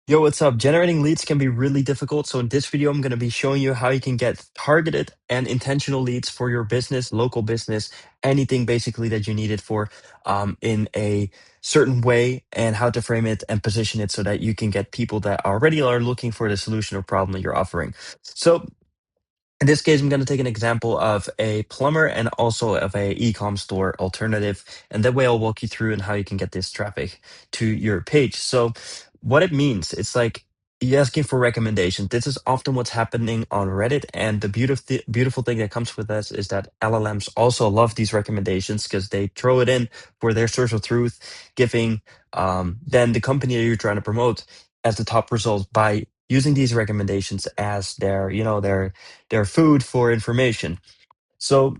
Yo, what's up? Generating leads can be really difficult. So in this video, I'm going to be showing you how you can get targeted and intentional leads for your business, local business, anything basically that you need it for in a certain way, and how to frame it and position it so that you can get people that already are looking for the solution or problem that you're offering. So in this case, I'm going to take an example of a plumber and also of a e-com store alternative. And that way I'll walk you through and how you can get this traffic to your page. So what it means, it's like you're asking for recommendations. This is often what's happening on Reddit. And the beautiful thing that comes with this is that LLMs also love these recommendations because they throw it in for their source of truth, giving then the company that you're trying to promote as the top result by using these recommendations as their food for information. So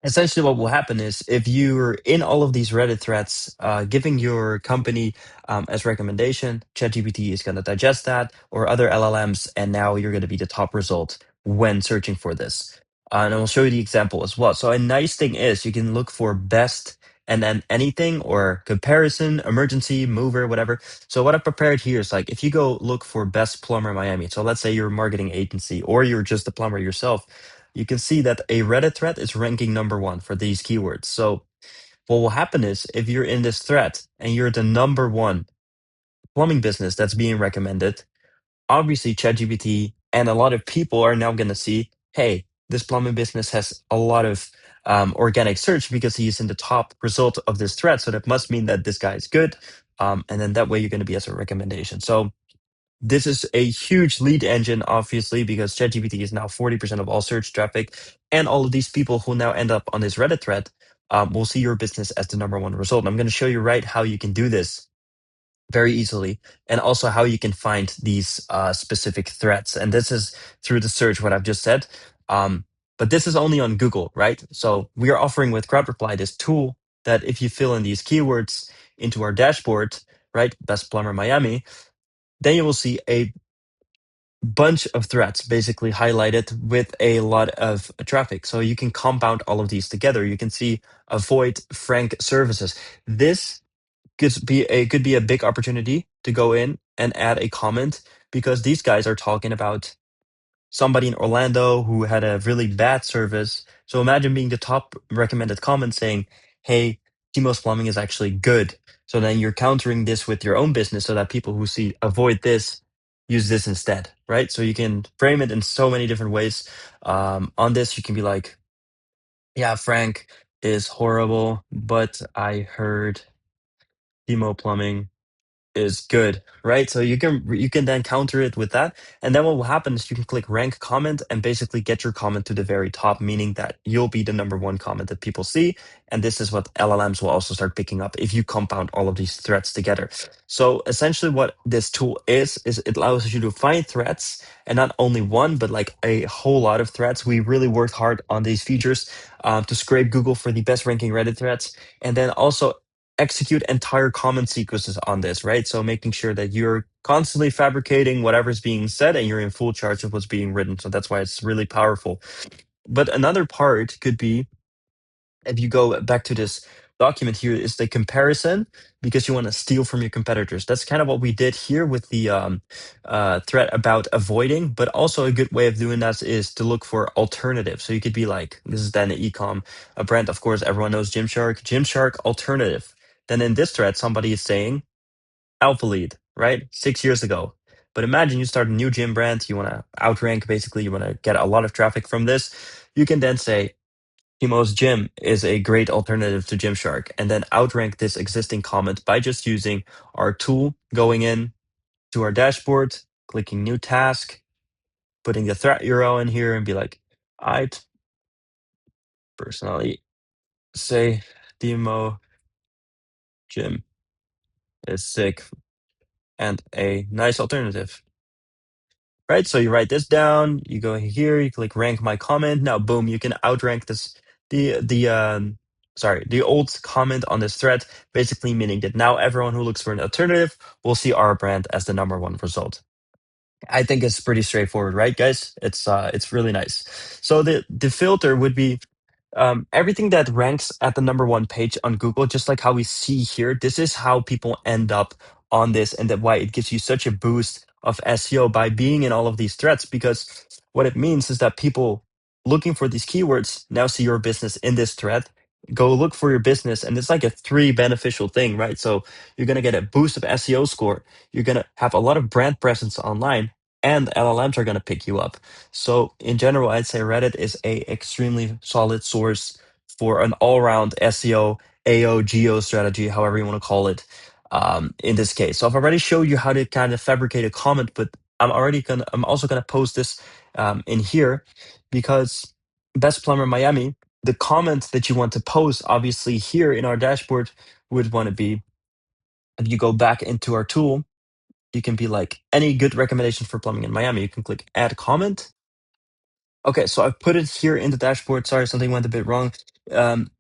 essentially what will happen is if you're in all of these Reddit threads, giving your company as recommendation, ChatGPT is going to digest that, or other LLMs, and now you're going to be the top result when searching for this. And I'll show you the example as well. So a nice thing is you can look for best and then anything or comparison, emergency, mover, whatever. So what I've prepared here is like if you go look for best plumber Miami. So let's say you're a marketing agency or you're just a plumber yourself, you can see that a Reddit thread is ranking number 1 for these keywords. So what will happen is if you're in this thread and you're the number 1 plumbing business that's being recommended, obviously ChatGPT and a lot of people are now going to see, hey, this plumbing business has a lot of organic search because he's in the top result of this thread. So that must mean that this guy is good. And then that way you're going to be as a recommendation. So this is a huge lead engine, obviously, because ChatGPT is now 40% of all search traffic. And all of these people who now end up on this Reddit thread will see your business as the number 1 result. And I'm going to show you right how you can do this very easily, and also how you can find these specific threads. And this is through the search, what I've just said. But this is only on Google, right? So we are offering with CrowdReply this tool that if you fill in these keywords into our dashboard, right, best plumber Miami, then you will see a bunch of threads basically highlighted with a lot of traffic. So you can compound all of these together. You can see avoid Frank services. This could be a big opportunity to go in and add a comment because these guys are talking about somebody in Orlando who had a really bad service. So imagine being the top recommended comment saying, hey, Timo's Plumbing is actually good. So then you're countering this with your own business so that people who see avoid this use this instead, right? So you can frame it in so many different ways. On this, you can be like, yeah, Frank is horrible, but I heard Timo Plumbing is good, right? So you can then counter it with that, and then what will happen is you can click rank comment and basically get your comment to the very top, meaning that you'll be the number 1 comment that people see. And this is what LLMs will also start picking up if you compound all of these threads together. So essentially, what this tool is it allows you to find threads, and not only one, but like a whole lot of threads. We really worked hard on these features to scrape Google for the best ranking Reddit threads, and then also execute entire comment sequences on this, right? So making sure that you're constantly fabricating whatever's being said and you're in full charge of what's being written. So that's why it's really powerful. But another part could be if you go back to this document here is the comparison because you want to steal from your competitors. That's kind of what we did here with the threat about avoiding, but also a good way of doing that is to look for alternatives. So you could be like, this is then an ecom, a brand, of course, everyone knows Gymshark alternative. Then in this thread, somebody is saying Alpha Lead, right? 6 years ago. But imagine you start a new gym brand, you want to outrank, basically, you want to get a lot of traffic from this. You can then say, Timo's Gym is a great alternative to Gymshark, and then outrank this existing comment by just using our tool, going in to our dashboard, clicking new task, putting the threat URL in here, and be like, I'd personally say Timo Gym is sick and a nice alternative. Right? So you write this down, you go here, you click rank my comment. Now, boom, you can outrank this the old comment on this thread, basically meaning that now everyone who looks for an alternative will see our brand as the number 1 result. I think it's pretty straightforward, right, guys? It's really nice. So the filter would be everything that ranks at the number 1 page on Google, just like how we see here. This is how people end up on this, and that why it gives you such a boost of SEO by being in all of these threads. Because what it means is that people looking for these keywords now see your business in this thread, go look for your business, and it's like a three beneficial thing, right? So you're going to get a boost of SEO score, you're going to have a lot of brand presence online, and LLMs are going to pick you up. So in general, I'd say Reddit is a extremely solid source for an all-around SEO, AO, GEO strategy, however you want to call it, in this case. So I've already showed you how to kind of fabricate a comment, but I'm also gonna post this in here, because Best Plumber Miami, the comment that you want to post, obviously here in our dashboard would want to be, if you go back into our tool, you can be like, any good recommendation for plumbing in Miami. You can click add comment. Okay, so I've put it here in the dashboard. Sorry, something went a bit wrong. Um,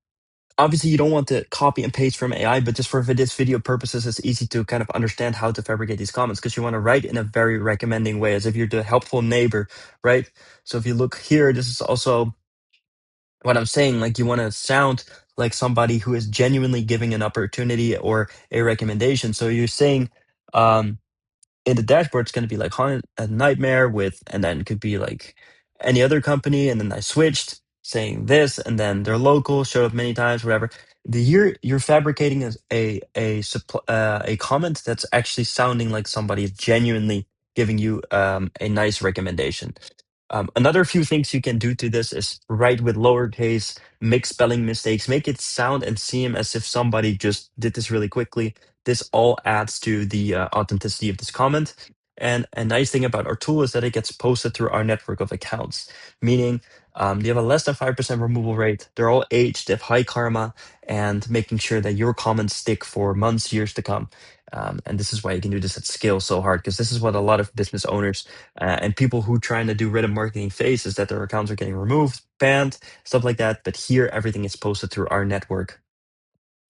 Obviously, you don't want to copy and paste from AI, but just for this video purposes, it's easy to kind of understand how to fabricate these comments, because you want to write in a very recommending way, as if you're the helpful neighbor, right? So if you look here, this is also what I'm saying. Like, you want to sound like somebody who is genuinely giving an opportunity or a recommendation. So you're saying, um, in the dashboard, it's going to be like Haunted a Nightmare with, and then it could be like any other company. And then I switched saying this, and then they're local, showed up many times, whatever. The year you're fabricating is a comment that's actually sounding like somebody is genuinely giving you a nice recommendation. Another few things you can do to this is write with lowercase, make spelling mistakes, make it sound and seem as if somebody just did this really quickly. This all adds to the authenticity of this comment. And a nice thing about our tool is that it gets posted through our network of accounts, meaning they have a less than 5% removal rate. They're all aged, they have high karma, and making sure that your comments stick for months, years to come. And this is why you can do this at scale so hard, because this is what a lot of business owners and people who trying to do written marketing face, is that their accounts are getting removed, banned, stuff like that. But here, everything is posted through our network.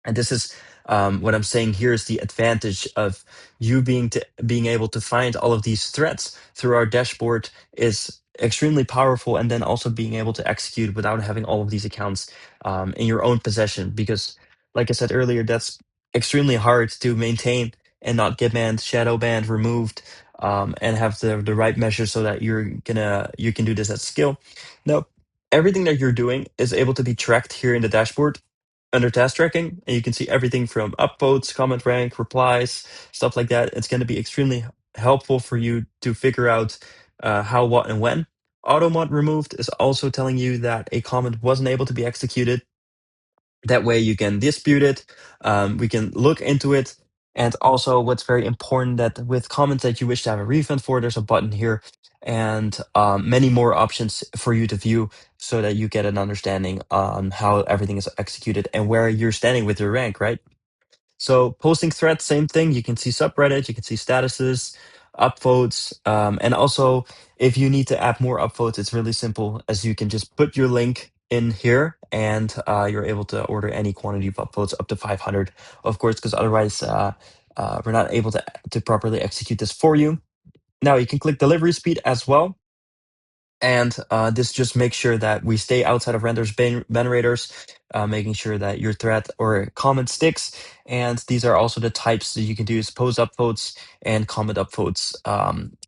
And this is what I'm saying here is the advantage of you being able to find all of these threads through our dashboard is extremely powerful, and then also being able to execute without having all of these accounts in your own possession. Because, like I said earlier, that's extremely hard to maintain and not get banned, shadow banned, removed, and have the right measures so that you can do this at scale. Now, everything that you're doing is able to be tracked here in the dashboard under task tracking, and you can see everything from upvotes, comment rank, replies, stuff like that. It's going to be extremely helpful for you to figure out how, what, and when. Automod removed is also telling you that a comment wasn't able to be executed. That way you can dispute it. We can look into it. And also, what's very important, that with comments that you wish to have a refund for, there's a button here, and many more options for you to view, so that you get an understanding on how everything is executed and where you're standing with your rank, right? So posting threads, same thing. You can see subreddit, you can see statuses, upvotes, and also if you need to add more upvotes, it's really simple, as you can just put your link in here, and you're able to order any quantity of upvotes up to 500, of course, because otherwise we're not able to properly execute this for you. Now you can click delivery speed as well. And this just makes sure that we stay outside of renders generators, making sure that your thread or comment sticks. And these are also the types that you can do, is post upvotes and comment upvotes.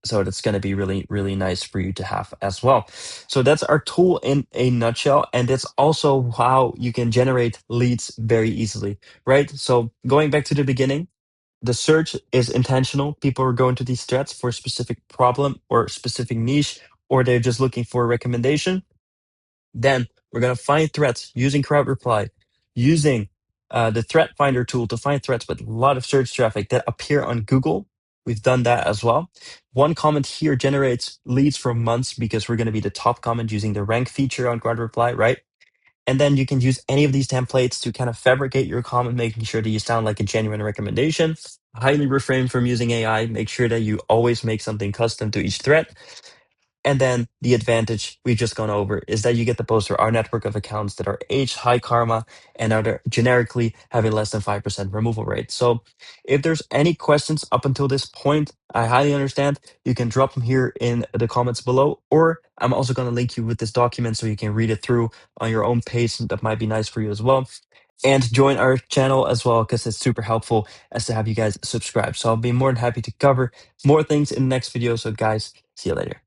So that's going to be really, really nice for you to have as well. So that's our tool in a nutshell. And that's also how you can generate leads very easily, right? So going back to the beginning, the search is intentional. People are going to these threads for a specific problem or specific niche, or they're just looking for a recommendation. Then we're going to find threads using CrowdReply, using the threat finder tool to find threads with a lot of search traffic that appear on Google. We've done that as well. One comment here generates leads for months, because we're going to be the top comment using the rank feature on CrowdReply, right? And then you can use any of these templates to kind of fabricate your comment, making sure that you sound like a genuine recommendation. Highly refrain from using AI. Make sure that you always make something custom to each thread. And then the advantage we've just gone over is that you get the poster our network of accounts that are aged, high karma, and are generically having less than 5% removal rate. So if there's any questions up until this point, I highly understand. You can drop them here in the comments below, or I'm also going to link you with this document so you can read it through on your own pace. That might be nice for you as well. and join our channel as well, because it's super helpful as to have you guys subscribe. So I'll be more than happy to cover more things in the next video. So guys, see you later.